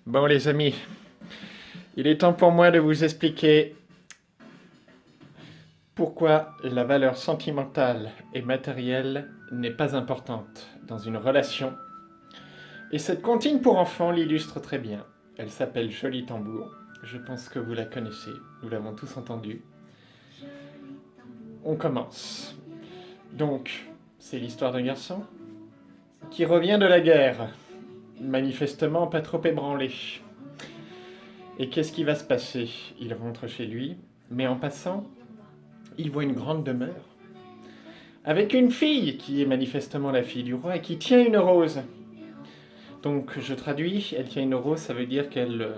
Bon les amis, il est temps pour moi de vous expliquer pourquoi la valeur sentimentale et matérielle n'est pas importante dans une relation. Et cette comptine pour enfants l'illustre très bien. Elle s'appelle Joli Tambour. Je pense que vous la connaissez, nous l'avons tous entendue. On commence. Donc, c'est l'histoire d'un garçon qui revient de la guerre, manifestement pas trop ébranlé. Et qu'est-ce qui va se passer? Il rentre chez lui, mais en passant, il voit une grande demeure, avec une fille qui est manifestement la fille du roi et qui tient une rose. Donc je traduis, elle tient une rose, ça veut dire qu'elle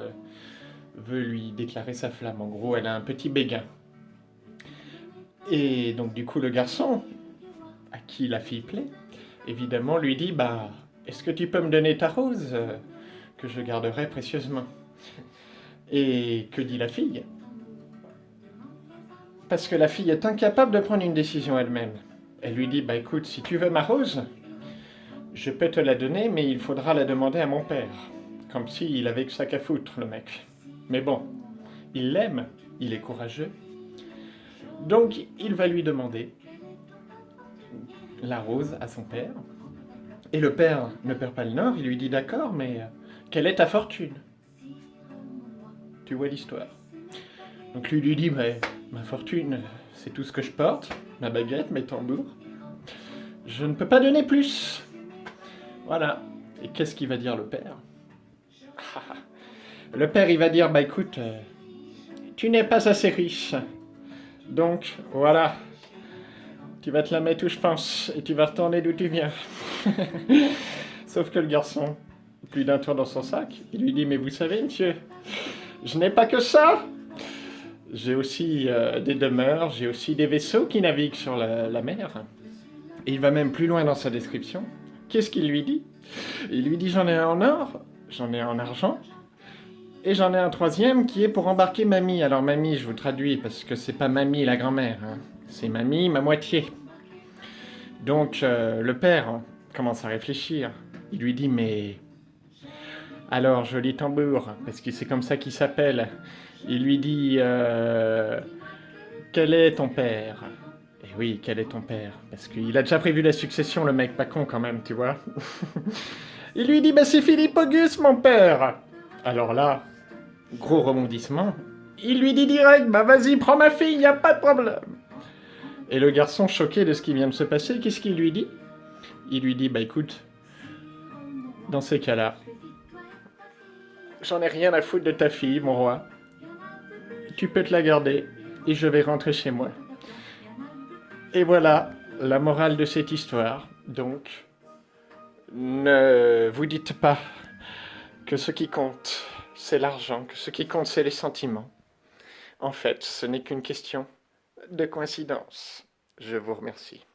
veut lui déclarer sa flamme. En gros, elle a un petit béguin. Et donc du coup, le garçon, à qui la fille plaît, évidemment lui dit, bah, est-ce que tu peux me donner ta rose que je garderai précieusement? Et que dit la fille? Parce que la fille est incapable de prendre une décision elle-même. Elle lui dit, bah écoute, si tu veux ma rose, je peux te la donner, mais il faudra la demander à mon père. Comme s'il avait que ça qu'à foutre, le mec. Mais bon, il l'aime, il est courageux. Donc, il va lui demander la rose à son père. Et le père ne perd pas le nord, il lui dit d'accord, mais quelle est ta fortune? Tu vois l'histoire. Donc lui dit, mais ma fortune, c'est tout ce que je porte, ma baguette, mes tambours. Je ne peux pas donner plus. Voilà. Et qu'est-ce qu'il va dire le père? Le père, il va dire, bah écoute, tu n'es pas assez riche. Donc, voilà, tu vas te la mettre où je pense, et tu vas retourner d'où tu viens. Sauf que le garçon, plus d'un tour dans son sac, il lui dit, mais vous savez, monsieur, je n'ai pas que ça. J'ai aussi des demeures, j'ai aussi des vaisseaux qui naviguent sur la mer. Et il va même plus loin dans sa description. Qu'est-ce qu'il lui dit? Il lui dit, j'en ai un en or, j'en ai un en argent, et j'en ai un troisième qui est pour embarquer mamie. Alors mamie, je vous traduis parce que c'est pas mamie la grand-mère, hein. C'est mamie ma moitié. Donc le père commence à réfléchir. Il lui dit mais alors joli tambour, parce que c'est comme ça qu'il s'appelle. Il lui dit quel est ton père? Et oui, quel est ton père? Parce qu'il a déjà prévu la succession, le mec, pas con quand même, tu vois. Il lui dit bah c'est Philippe Auguste mon père. Alors là, gros rebondissement. Il lui dit direct, bah vas-y, prends ma fille, y a pas de problème. Et le garçon, choqué de ce qui vient de se passer, qu'est-ce qu'il lui dit? Il lui dit, bah écoute, dans ces cas-là, j'en ai rien à foutre de ta fille, mon roi. Tu peux te la garder et je vais rentrer chez moi. Et voilà la morale de cette histoire. Donc, ne vous dites pas que ce qui compte, c'est l'argent, que ce qui compte, c'est les sentiments. En fait, ce n'est qu'une question de coïncidence. Je vous remercie.